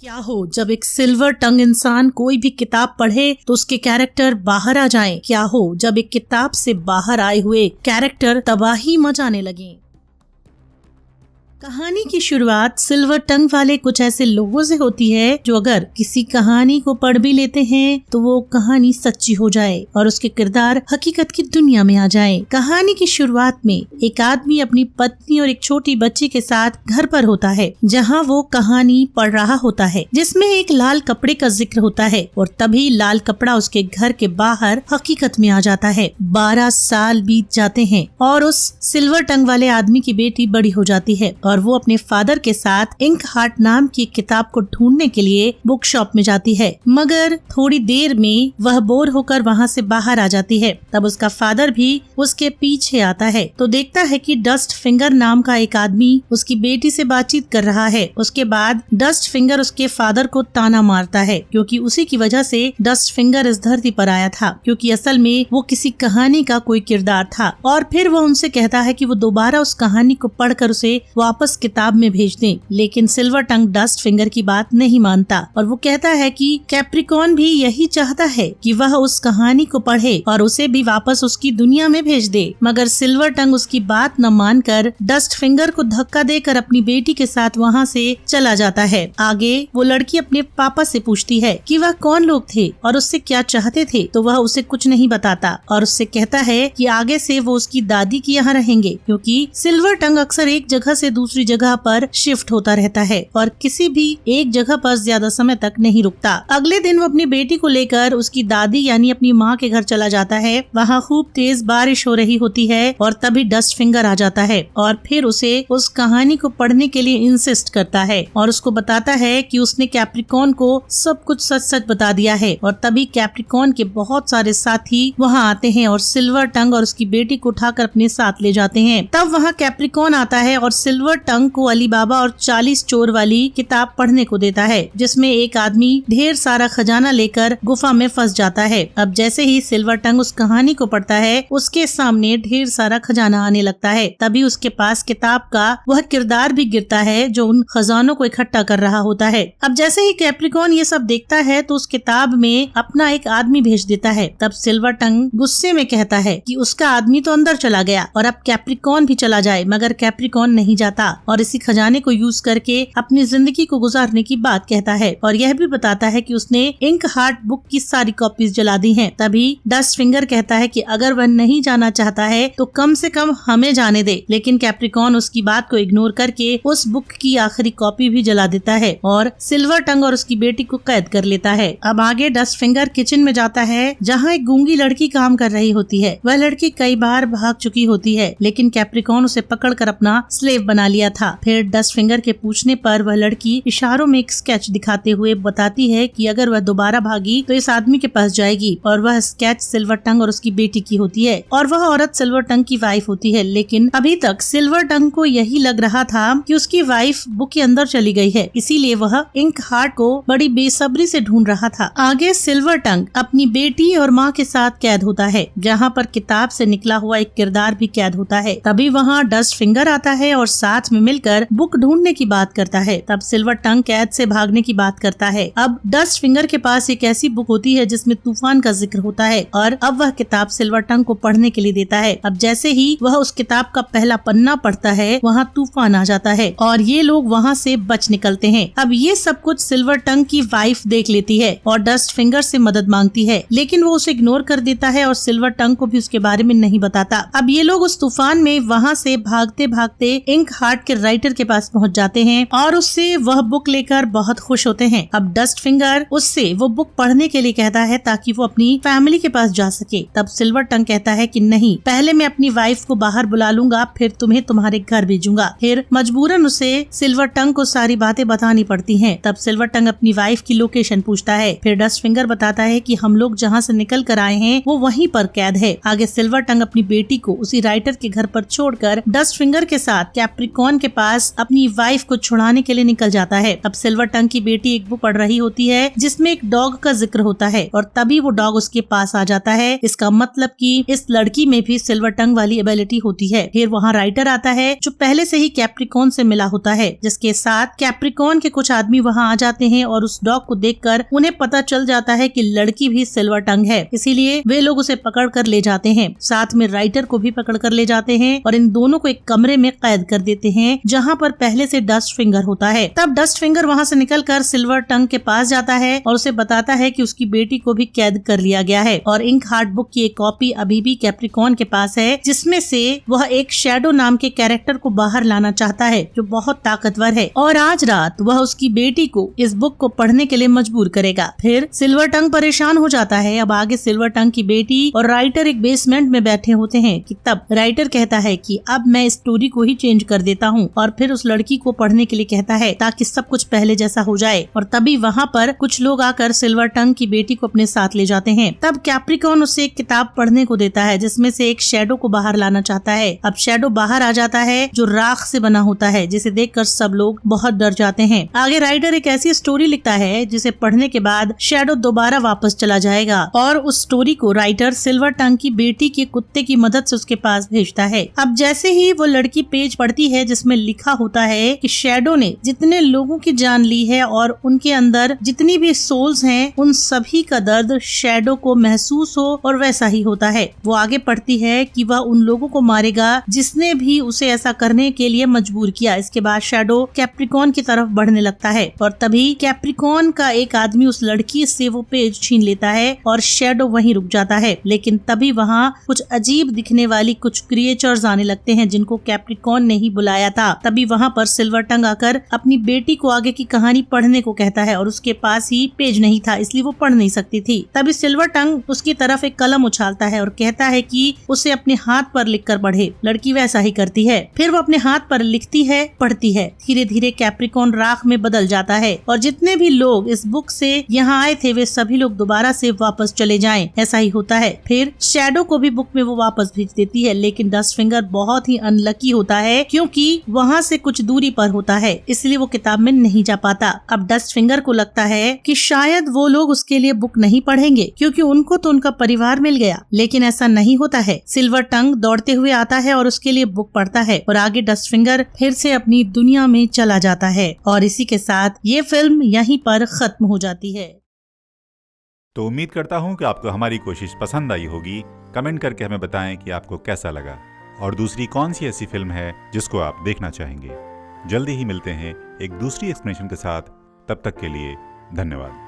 क्या हो जब एक सिल्वर टंग इंसान कोई भी किताब पढ़े तो उसके कैरेक्टर बाहर आ जाएं? क्या हो जब एक किताब से बाहर आए हुए कैरेक्टर तबाही मचाने लगे? कहानी की शुरुआत सिल्वर टंग वाले कुछ ऐसे लोगों से होती है जो अगर किसी कहानी को पढ़ भी लेते हैं तो वो कहानी सच्ची हो जाए और उसके किरदार हकीकत की दुनिया में आ जाए। कहानी की शुरुआत में एक आदमी अपनी पत्नी और एक छोटी बच्ची के साथ घर पर होता है जहाँ वो कहानी पढ़ रहा होता है जिसमें एक लाल कपड़े का जिक्र होता है और तभी लाल कपड़ा उसके घर के बाहर हकीकत में आ जाता है। 12 साल बीत जाते हैं और उस सिल्वर टंग वाले आदमी की बेटी बड़ी हो जाती है और वो अपने फादर के साथ इंक हार्ट नाम की किताब को ढूंढने के लिए बुक शॉप में जाती है, मगर थोड़ी देर में वह बोर होकर वहाँ से बाहर आ जाती है। तब उसका फादर भी उसके पीछे आता है तो देखता है कि डस्ट फिंगर नाम का एक आदमी उसकी बेटी से बातचीत कर रहा है। उसके बाद डस्ट फिंगर उसके फादर को ताना मारता है क्योंकि उसी की वजह से डस्ट फिंगर इस धरती पर आया था, क्योंकि असल में वो किसी कहानी का कोई किरदार था। और फिर वो उनसे कहता है कि वो दोबारा उस कहानी को पढ़कर उसे वापस किताब में भेज दें, लेकिन सिल्वर टंग डस्ट फिंगर की बात नहीं मानता और वो कहता है कि कैप्रिकॉर्न भी यही चाहता है कि वह उस कहानी को पढ़े और उसे भी वापस उसकी दुनिया में भेज दे, मगर सिल्वर टंग उसकी बात न मानकर डस्ट फिंगर को धक्का देकर अपनी बेटी के साथ वहाँ से चला जाता है। आगे वो लड़की अपने पापा से पूछती है कि वह कौन लोग थे और उससे क्या चाहते थे, तो वह उसे कुछ नहीं बताता और उससे कहता है कि आगे से वो उसकी दादी के यहाँ रहेंगे, क्योंकि सिल्वर टंग अक्सर एक जगह से दूसरी जगह पर शिफ्ट होता रहता है और किसी भी एक जगह पर ज्यादा समय तक नहीं रुकता। अगले दिन वो अपनी बेटी को लेकर उसकी दादी यानी अपनी माँ के घर चला जाता है। वहाँ खूब तेज बारिश हो रही होती है और तभी डस्ट फिंगर आ जाता है और फिर उसे उस कहानी को पढ़ने के लिए इंसिस्ट करता है और उसको बताता है कि उसने कैप्रिकॉर्न को सब कुछ सच सच बता दिया है। और तभी कैप्रिकॉर्न के बहुत सारे साथी वहाँ आते हैं और सिल्वर टंग और उसकी बेटी को उठाकर अपने साथ ले जाते हैं। तब वहाँ कैप्रिकॉर्न आता है और सिल्वर टंग को अली बाबा और 40 चोर वाली किताब पढ़ने को देता है, जिसमें एक आदमी ढेर सारा खजाना लेकर गुफा में फंस जाता है। अब जैसे ही सिल्वर टंग उस कहानी को पढ़ता है उसके सामने ढेर सारा खजाना आने लगता है। तभी उसके पास किताब का वह किरदार भी गिरता है जो उन खजानों को इकट्ठा कर रहा होता है। अब जैसे ही कैप्रिकॉर्न ये सब देखता है तो उस किताब में अपना एक आदमी भेज देता है। तब सिल्वर टंग गुस्से में कहता है कि उसका आदमी तो अंदर चला गया और अब कैप्रिकॉर्न भी चला जाए, मगर कैप्रिकॉर्न नहीं जाता और इसी खजाने को यूज करके अपनी जिंदगी को गुजारने की बात कहता है और यह भी बताता है कि उसने इंक हार्ट बुक की सारी कॉपीज जला दी हैं। तभी डस्ट फिंगर कहता है कि अगर वह नहीं जाना चाहता है तो कम से कम हमें जाने दे, लेकिन कैप्रिकॉर्न उसकी बात को इग्नोर करके उस बुक की आखिरी कॉपी भी जला देता है और सिल्वर टंग और उसकी बेटी को कैद कर लेता है। अब आगे डस्ट फिंगर किचन में जाता है जहाँ एक गूंगी लड़की काम कर रही होती है। वह लड़की कई बार भाग चुकी होती है, लेकिन कैप्रिकॉर्न उसे पकड़कर अपना स्लेव बना लिया था। फिर डस्ट फिंगर के पूछने पर वह लड़की इशारों में एक स्केच दिखाते हुए बताती है कि अगर वह दोबारा भागी तो इस आदमी के पास जाएगी और वह स्केच सिल्वर टंग और उसकी बेटी की होती है और वह औरत सिल्वर टंग की वाइफ होती है। लेकिन अभी तक सिल्वर टंग को यही लग रहा था कि उसकी वाइफ बुक के अंदर चली गई है, इसीलिए वह इंक हार्ट को बड़ी बेसब्री से ढूंढ रहा था। आगे सिल्वर टंग अपनी बेटी और माँ के साथ कैद होता है, जहाँ पर किताब से निकला हुआ एक किरदार भी कैद होता है। तभी वहाँ डस्ट फिंगर आता है और साथ में मिलकर बुक ढूंढने की बात करता है। तब सिल्वर टंग कैद से भागने की बात करता है। अब डस्ट फिंगर के पास एक ऐसी बुक होती है जिसमें तूफान का जिक्र होता है और अब वह किताब सिल्वर टंग को पढ़ने के लिए देता है। अब जैसे ही वह उस किताब का पहला पन्ना पढ़ता है वहाँ तूफान आ जाता है और ये लोग वहाँ से बच निकलते हैं। अब ये सब कुछ सिल्वर टंग की वाइफ देख लेती है और डस्ट फिंगर से मदद मांगती है, लेकिन वो उसे इग्नोर कर देता है और सिल्वर टंग को भी उसके बारे में नहीं बताता। अब ये लोग उस तूफान में वहाँ से भागते भागते इंक हार्ट के राइटर के पास पहुँच जाते हैं और उससे वह बुक लेकर बहुत खुश होते हैं। अब डस्ट फिंगर उससे वो बुक पढ़ने के लिए कहता है ताकि वो अपनी फैमिली के पास जा सके। तब सिल्वर टंग कहता है कि नहीं, पहले मैं अपनी वाइफ को बाहर बुला लूंगा, फिर तुम्हें तुम्हारे घर भेजूंगा। फिर मजबूरन उसे सिल्वर टंग को सारी बातें बतानी पड़ती हैं। तब सिल्वर टंग अपनी वाइफ की लोकेशन पूछता है। फिर डस्ट फिंगर बताता है कि हम लोग जहाँ से निकल कर आए हैं वो वहीं पर कैद है। आगे सिल्वर टंग अपनी बेटी को उसी राइटर के घर पर छोड़कर डस्ट फिंगर के साथ कैप्रिकॉर्न के पास अपनी वाइफ को छुड़ाने के लिए निकल जाता है। अब सिल्वर टंग की बेटी एक बुक पढ़ रही होती है जिसमें एक डॉग का जिक्र होता है और तभी वो डॉग उसके पास आ जाता है। इसका मतलब कि इस लड़की में भी सिल्वर टंग वाली एबिलिटी होती है। फिर वहाँ राइटर आता है जो पहले से ही कैप्रिकॉर्न से मिला होता है, जिसके साथ कैप्रिकॉर्न के कुछ आदमी वहाँ आ जाते हैं और उस डॉग को देखकर उन्हें पता चल जाता है कि लड़की भी सिल्वर टंग है, इसीलिए वे लोग उसे पकड़ कर ले जाते हैं। साथ में राइटर को भी पकड़ कर ले जाते हैं और इन दोनों को एक कमरे में कैद कर देते हैं जहाँ पर पहले से डस्ट फिंगर होता है। तब डस्ट फिंगर वहाँ से निकलकर सिल्वर टंग के पास जाता है और उसे बताता है कि उसकी बेटी को भी कैद कर लिया गया है और इंक हार्ट बुक की एक कॉपी अभी भी कैप्रिकॉर्न के पास है, जिसमें से वह एक शैडो नाम के कैरेक्टर को बाहर लाना चाहता है जो बहुत ताकतवर है और आज रात वह उसकी बेटी को इस बुक को पढ़ने के लिए मजबूर करेगा। फिर सिल्वर टंग परेशान हो जाता है। अब आगे सिल्वर टंग की बेटी और राइटर एक बेसमेंट में बैठे होते हैं कि तब राइटर कहता है कि अब मैं स्टोरी को ही चेंज कर देता हूँ और फिर उस लड़की को पढ़ने के लिए कहता है ताकि सब कुछ पहले जैसा हो जाए। और तभी वहाँ पर कुछ लोग आकर सिल्वर टंग की बेटी को अपने साथ ले जाते हैं। तब कैप्रिकॉर्न उसे एक किताब पढ़ने को देता है जिसमें से एक शैडो को बाहर लाना चाहता है। अब शैडो बाहर आ जाता है जो राख से बना होता है, जिसे देखकर सब लोग बहुत डर जाते हैं। आगे राइटर एक ऐसी स्टोरी लिखता है जिसे पढ़ने के बाद शैडो दोबारा वापस चला जाएगा और उस स्टोरी को राइटर सिल्वर टंग की बेटी के कुत्ते की मदद से उसके पास भेजता है। अब जैसे ही वो लड़की पेज पढ़ती है जिसमें लिखा होता है कि शैडो ने जितने लोगों की जान ली है और उनके अंदर जितनी भी सोल्स हैं उन सभी का दर्द शैडो को महसूस हो और वैसा ही होता है। वो आगे पढ़ती है कि वह उन लोगों को मारेगा जिसने भी उसे ऐसा करने के लिए मजबूर किया। इसके बाद शैडो कैप्रिकॉर्न की तरफ बढ़ने लगता है और तभी कैप्रिकॉर्न का एक आदमी उस लड़की से वो पेज छीन लेता है और शैडो वहीं रुक जाता है। लेकिन तभी वहाँ कुछ अजीब दिखने वाली कुछ क्रिएचर्स आने लगते हैं जिनको कैप्रिकॉर्न ने ही बुलाया था। तभी वहाँ पर सिल्वर टंग आकर अपनी बेटी को आगे की कहानी पढ़ने को कहता है और उसके पास ही पेज नहीं था इसलिए वो पढ़ नहीं सकती थी। तभी सिल्वर टंग उसकी तरफ एक कलम उछालता है और कहता है कि उसे अपने हाथ पर लिखकर पढ़े। लड़की वैसा ही करती है। फिर वो अपने हाथ पर लिखती है, पढ़ती है। धीरे धीरे कैप्रिकॉर्न राख में बदल जाता है और जितने भी लोग इस बुक से यहाँ आए थे वे सभी लोग दोबारा से वापस चले जाएं। ऐसा ही होता है। फिर शैडो को भी बुक में वो वापस भेज देती है, लेकिन डस्ट फिंगर बहुत ही अनलकी होता है क्योंकि वहाँ से कुछ दूरी पर होता है, इसलिए वो किताब में नहीं जा पाता। अब डस्ट फिंगर को लगता है कि शायद वो लोग उसके लिए बुक नहीं पढ़ेंगे क्योंकि उनको तो उनका परिवार मिल गया, लेकिन ऐसा नहीं होता है। सिल्वर टंग दौड़ते हुए आता है और उसके लिए बुक पढ़ता है और आगे डस्ट फिंगर फिर से अपनी दुनिया में चला जाता है और इसी के साथ ये फिल्म यहीं पर खत्म हो जाती है। तो उम्मीद करता हूँ कि आपको हमारी कोशिश पसंद आई होगी। कमेंट करके हमें बताएं कि आपको कैसा लगा और दूसरी कौन सी ऐसी फिल्म है जिसको आप देखना चाहेंगे। जल्दी ही मिलते हैं एक दूसरी एक्सप्लेनेशन के साथ। तब तक के लिए धन्यवाद।